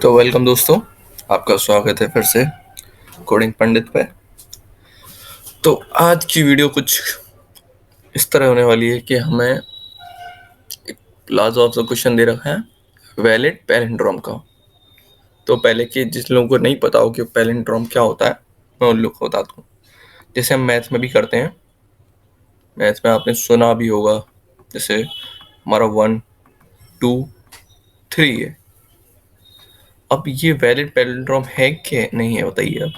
तो वेलकम दोस्तों, आपका स्वागत है फिर से कोडिंग पंडित पे। तो आज की वीडियो कुछ इस तरह होने वाली है कि हमें लास्ट ऑफ द क्वेश्चन दे रखा है वैलिड पैलिंड्रोम का। तो पहले कि जिस लोगों को नहीं पता हो कि पैलिंड्रोम क्या होता है, मैं उन लोगों को बताता हूँ। जैसे हम मैथ्स में भी करते हैं, मैथ्स में आपने सुना भी होगा, जैसे हमारा 1 2 3 है। अब ये वैलिड पैलिंड्रोम है कि नहीं है, बताइए। अब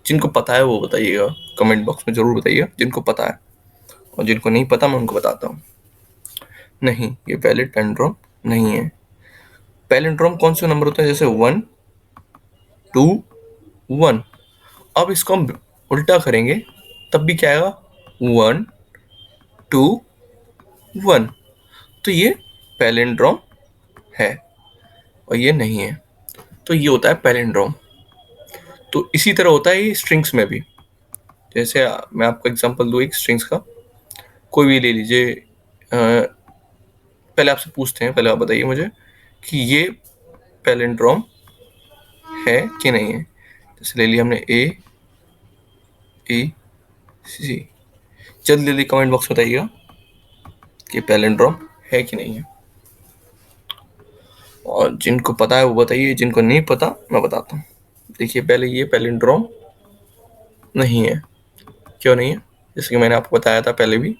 जिनको पता है वो बताइएगा, कमेंट बॉक्स में जरूर बताइए जिनको पता है, और जिनको नहीं पता मैं उनको बताता हूँ। नहीं, ये वैलिड पैलिंड्रोम नहीं है। पैलिंड्रोम कौन से नंबर होते हैं? जैसे 1 2 1। अब इसको हम उल्टा करेंगे तब भी क्या आएगा? 1 2 1। तो ये पैलिंड्रोम है और ये नहीं है, तो ये होता है पैलिंड्रोम। तो इसी तरह होता है ये स्ट्रिंग्स में भी। जैसे मैं आपको एग्जांपल दूं एक स्ट्रिंग्स का, कोई भी ले लीजिए। पहले आपसे पूछते हैं, पहले आप बताइए मुझे कि ये पैलिंड्रोम है कि नहीं है। जैसे ले लिया हमने ए ए सी। जल्दी जल्दी कमेंट बॉक्स में बताइएगा कि पैलिंड्रोम है कि नहीं है, और जिनको पता है वो बताइए, जिनको नहीं पता मैं बताता हूँ। देखिए, पहले ये पैलिंड्रोम नहीं है। क्यों नहीं है? जैसे कि मैंने आपको बताया था पहले भी,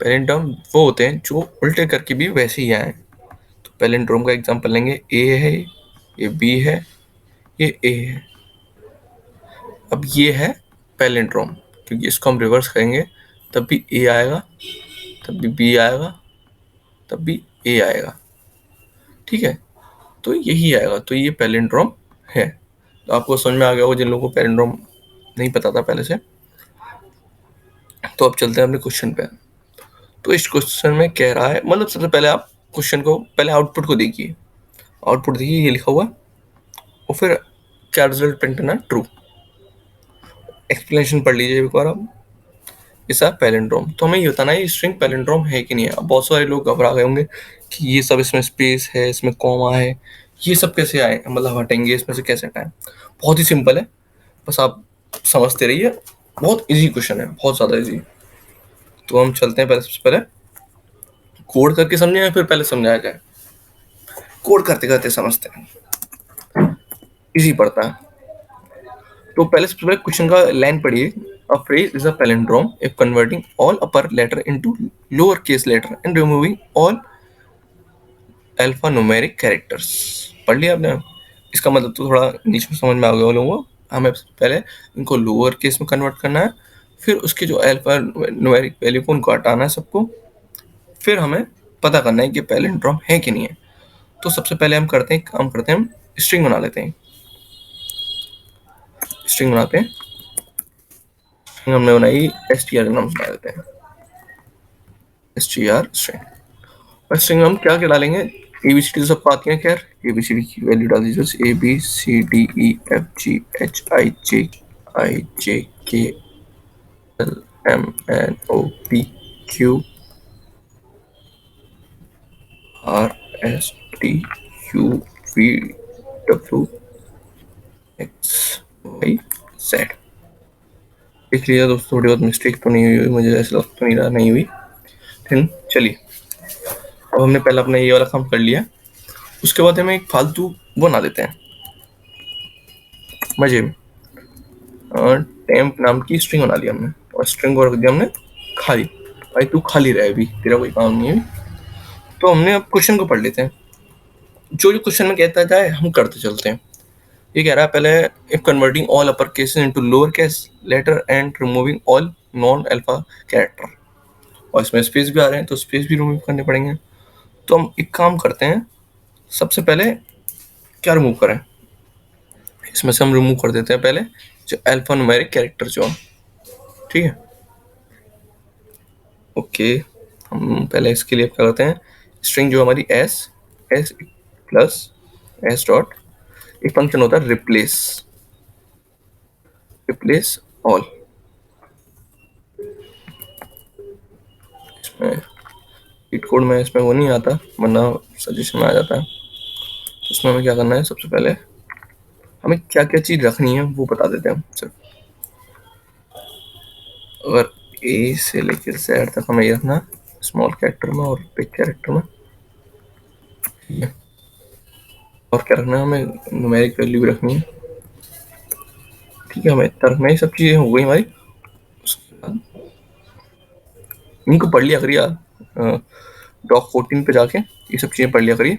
पैलिंड्रोम वो होते हैं जो उल्टे करके भी वैसे ही आए। तो पैलिंड्रोम का एग्जांपल लेंगे, ए है, ये बी है, ये ए है। अब ये है पैलिंड्रोम, क्योंकि इसको हम रिवर्स करेंगे तब भी ए आएगा, तब भी बी आएगा, तब भी ए आएगा। ठीक है, तो यही आएगा, तो ये पैलिंड्रोम है। तो आपको समझ में आ गया होगा जिन लोगों को पैलिंड्रोम नहीं पता था पहले से। तो अब चलते हैं अपने क्वेश्चन पे। तो इस क्वेश्चन में कह रहा है, मतलब सबसे पहले आप क्वेश्चन को, पहले आउटपुट को देखिए। आउटपुट देखिए, ये लिखा हुआ है, और फिर क्या रिजल्ट प्रिंट करना है? ट्रू। एक्सप्लेनेशन पढ़ लीजिए एक बार आप। ऐसा पैलिंड्रोम, तो हमें ये बताना है स्ट्रिंग पैलिंड्रोम है कि नहीं है। अब बहुत सारे लोग घबरा गए होंगे कि ये सब, इसमें स्पेस है, इसमें कॉमा है, ये सब कैसे आए, मतलब हटेंगे इसमें से कैसे हटाएं। बहुत ही सिंपल है, बस आप समझते रहिए। बहुत इजी क्वेश्चन है, बहुत ज़्यादा इजी। तो हम चलते हैं, पहले सबसे पहले कोड करके समझें या फिर पहले समझाया जाए? कोड करते करते समझते हैं, इजी पड़ता है। तो पहले सबसे पहले क्वेश्चन का लाइन पढ़िए। A phrase is a palindrome if converting all upper letter into lowercase letter and removing all alpha numeric characters. पढ़ लिया आपने? इसका मतलब तो थोड़ा नीचे में समझ में आ गया लोगों को। हमें पहले इनको लोअर केस में कन्वर्ट करना है, फिर उसके जो अल्फा न्यूमेरिक वैल्यू को उनको हटाना है सबको, फिर हमें पता करना है कि पैलिंड्रोम है कि नहीं है। तो सबसे पहले हम करते हैं, काम करते हैं, हम स्ट्रिंग बना लेते हैं। स्ट्रिंग बनाते हैं, हमने बनाई str का नाम बना देते हैं, str स्ट्रिंग। और स्ट्रिंग में हम क्या क्या डालेंगे? एबीसीडी तो सबको आती है, खैर एबीसीडी की वैल्यू डाल दीजिए। A B C D E F G H I J K L M N O P Q R S T U V W X Y Z. देख लीजिए दोस्तों, थोड़ी बहुत मिस्टेक तो नहीं हुई, मुझे ऐसा लग तो नहीं रहा नहीं हुई। फिर चलिए, अब हमने पहले अपना ये वाला काम कर लिया। उसके बाद हमें एक फालतू वो बना देते हैं मजे में। टेम्प नाम की स्ट्रिंग बना ली हमने, और स्ट्रिंग को रख दिया हमने खाली। भाई तू खाली रहे, अभी तेरा कोई काम नहीं है। तो हमने अब क्वेश्चन को पढ़ लेते हैं। जो जो क्वेश्चन में कहता जाए हम करते चलते हैं। ये कह रहा है पहले, if converting all upper cases into lower case letter and removing all non alpha character. और इसमें स्पेस भी आ रहे हैं, तो स्पेस भी रिमूव करने पड़ेंगे। तो हम एक काम करते हैं, सबसे पहले क्या रिमूव करें? इसमें से हम रिमूव कर देते हैं पहले जो अल्फा न्यूमेरिक कैरेक्टर जो, ठीक है। ओके, हम पहले इसके लिए क्या करते हैं, स्ट्रिंग जो हमारी S S plus S dot, एक फंक्शन होता है रिप्लेस, रिप्लेस ऑल। इसमें चीट कोड में इसमें वो नहीं आता, वरना सजेशन में आ जाता है। तो इसमें हमें क्या करना है, सबसे पहले हमें क्या क्या चीज रखनी है वो बता देते हैं सिर्फ। अगर ए से लेकर जेड तक हमें ये रखना स्मॉल कैरेक्टर में और बिग कैरेक्टर में। और क्या रखना है, हमें न्यूमेरिक वैल्यू भी रखनी है। ठीक है, हमें इतना रखना है। ये सब चीजें हो गई हमारी। उसके बाद इनको पढ़ लिया करिए आप, डॉक 14 पे जाके ये सब चीजें पढ़ लिया करिए,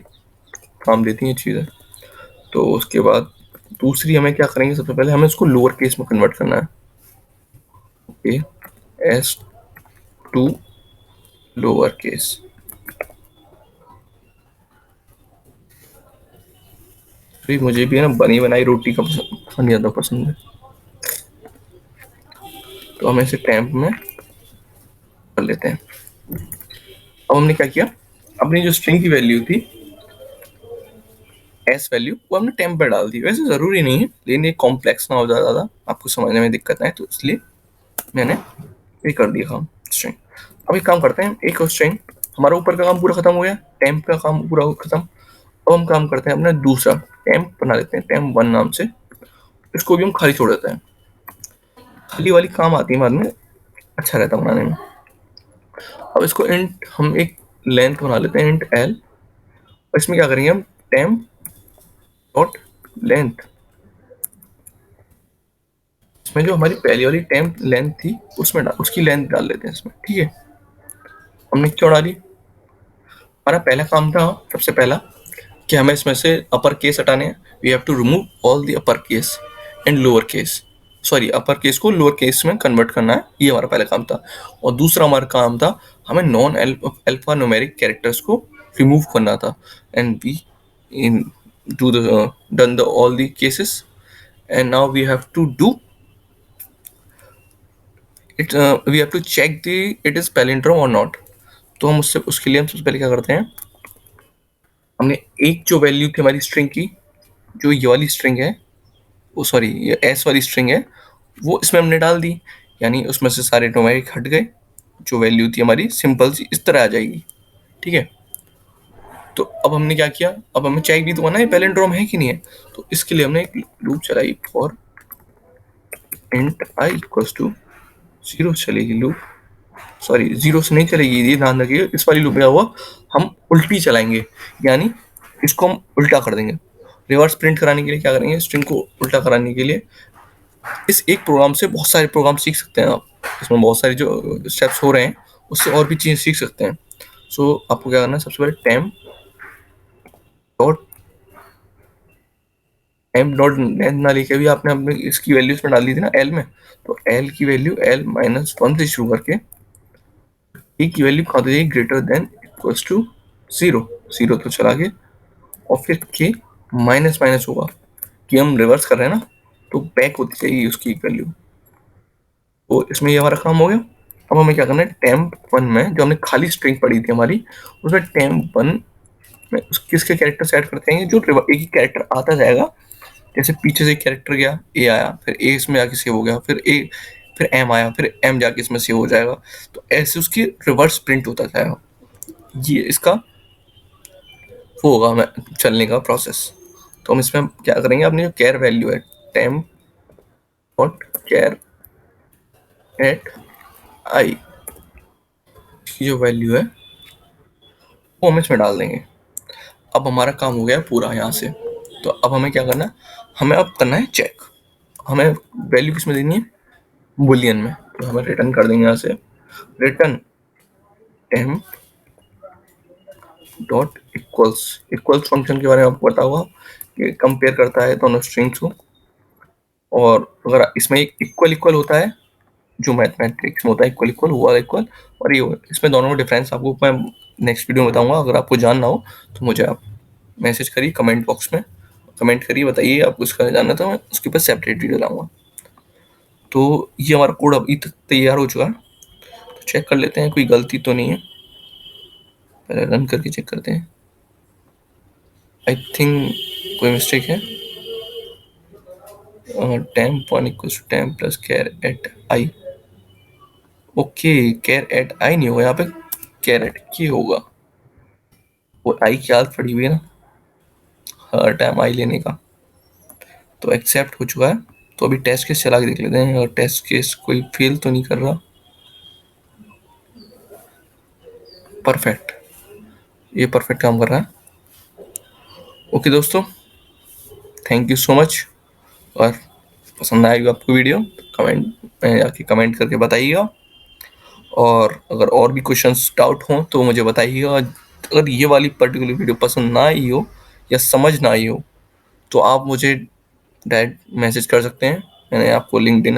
काम देती हैं चीजें। तो उसके बाद दूसरी हमें क्या करेंगे, सबसे पहले हमें इसको लोअर केस में कन्वर्ट करना है। Okay, S to lower case. तो मुझे भी है ना बनी बनाई रोटी का पसंद ज़्यादा पसंद है, तो हम इसे टेम्प में कर लेते हैं। अब हमने क्या किया, अपनी जो स्ट्रिंग की वैल्यू थी एस वैल्यू, वो हमने टेम्प पे डाल दी। वैसे ज़रूरी नहीं है, लेकिन ये कॉम्प्लेक्स ना हो जाए ज़्यादा, आपको समझने में दिक्कत आए, तो इसलिए मैंने ये कर दिया काम स्ट्रिंग। अब एक काम करते हैं, एक स्ट्रिंग हमारा ऊपर का काम पूरा खत्म हो गया, टेम्प का काम पूरा खत्म। अब हम काम करते हैं अपना दूसरा टेम्प बना लेते हैं, टेम्प 1 नाम से। इसको भी हम खाली छोड़ देते हैं, खाली वाली काम आती है बाद में, अच्छा रहता बनाने में। अब इसको इंट हम एक लेंथ बना लेते हैं, इंट एल। और इसमें क्या करेंगे हम, टेम्प डॉट लेंथ। इसमें जो हमारी पहली वाली टेम्प लेंथ थी उसमें उसकी लेंथ डाल लेते हैं इसमें। ठीक है, हमने क्यों डाली, हमारा पहला काम था सबसे पहला कि हमें इसमें से अपर केस हटाने हैं। We have to remove all the upper case and lower case, sorry upper case को लोअर केस में कन्वर्ट करना है, ये हमारा पहला काम था। और दूसरा हमारा काम था हमें नॉन अल्फा न्यूमेरिक कैरेक्टर्स को रिमूव करना था। And we in do the done the all the cases, and now we have to do it, we have to check the it is palindrome और नॉट। तो हम उससे उसके लिए हम सबसे पहले क्या करते हैं, हमने एक जो वैल्यू थी हमारी स्ट्रिंग की, जो ये वाली स्ट्रिंग है, वो सॉरी ये एस वाली स्ट्रिंग है, वो इसमें हमने डाल दी। यानी उसमें से सारे न्यूमेरिक हट गए, जो वैल्यू थी हमारी सिंपल सी इस तरह आ जाएगी। ठीक है, तो अब हमने क्या किया, अब हमें चेक भी तो करना है पैलिंड्रोम है कि नहीं है। तो इसके लिए हमने एक लूप चलाई, for int i equals to 0 चलेगी लूप, सॉरी 0 से नहीं चलेगी, ये ध्यान रखिए। इस वाली लूप में क्या हुआ, हम उल्टी चलाएंगे, यानी इसको हम उल्टा कर देंगे। रिवर्स प्रिंट कराने के लिए क्या करेंगे, स्ट्रिंग को उल्टा कराने के लिए इस एक प्रोग्राम से बहुत सारे प्रोग्राम सीख सकते हैं आप। इसमें बहुत सारे जो स्टेप्स हो रहे हैं उससे और भी चीज़ें सीख सकते हैं। सो आपको क्या करना है, सबसे पहले डॉट टेम्प डॉट लेंथ ना लिखे भी आपने अपने इसकी वैल्यू इसमें डाल दी थी ना एल में, तो एल की वैल्यू एल माइनस 1 से शुरू करके ए की वैल्यू कहाँ जाएगी, ग्रेटर देन इक्वल्स टू 0, 0 तो चला गया। और फिर के माइनस माइनस होगा कि हम रिवर्स कर रहे हैं ना, तो बैक होती जाएगी उसकी वैल्यू। तो इसमें ये हमारा काम हो गया। अब हमें क्या करना है, टेम्प 1 में जो हमने खाली स्ट्रिंग पढ़ी थी हमारी, उसमें टेम्प 1 में किसके कैरेक्टर ऐड करते हैं, जो एक ही कैरेक्टर आता जाएगा। जैसे पीछे से एक कैरेक्टर गया, ए आया, फिर ए इसमें जाके सेव हो गया, फिर ए, फिर एम आया, फिर एम जाके इसमें सेव हो जाएगा। तो ऐसे उसकी रिवर्स प्रिंट होता जाएगा। ये इसका वो होगा हमें चलने का प्रोसेस। तो हम इसमें क्या करेंगे, अपनी जो कैर वैल्यू है, टेम्प डॉट कैर एट आई की जो वैल्यू है वो हम इसमें डाल देंगे। अब हमारा काम हो गया पूरा यहाँ से। तो अब हमें क्या करना है, हमें अब करना है चेक, हमें वैल्यू किस में देनी है, बुलियन में। तो हमें रिटर्न कर देंगे यहाँ से, return temp dot equals, equals function के बारे में आपको पता होगा कि कंपेयर करता है दोनों स्ट्रिंग्स को। और अगर इसमें एक इक्वल इक्वल होता है, जो मैथमेटिक्स में होता है इक्वल इक्वल, हुआ इक्वल, और ये इसमें दोनों में डिफरेंस आपको मैं नेक्स्ट वीडियो में बताऊंगा। अगर आपको जानना हो तो मुझे आप मैसेज करिए कमेंट बॉक्स में, कमेंट करिए, बताइए आपको इसका जानना था, मैं उसके ऊपर सेपरेट वीडियो लाऊंगा। तो ये हमारा कोड अभी तक तैयार हो चुका है। तो चेक कर लेते हैं कोई गलती तो नहीं है, पहले रन करके चेक करते हैं। आई थिंक कोई मिस्टेक है। Temp 1 equals to temp plus carry at i. Okay, carry at i नहीं होगा यहाँ पे, कैरेट की होगा। वो आई की आदत पड़ी हुई है ना हर टाइम आई लेने का, तो एक्सेप्ट हो चुका है। तो अभी टेस्ट केस चला के देख लेते हैं, और टेस्ट केस कोई फेल तो नहीं कर रहा। परफेक्ट, ये परफेक्ट काम कर रहा है। ओके दोस्तों, थैंक यू सो मच। और पसंद आएगा आपको वीडियो, कमेंट में आके कमेंट करके बताइएगा। और अगर और भी क्वेश्चंस डाउट हो तो मुझे बताइएगा। अगर ये वाली पर्टिकुलर वीडियो पसंद ना आई हो या समझ ना आई हो तो आप मुझे डायरेक्ट मैसेज कर सकते हैं। मैंने आपको लिंक्डइन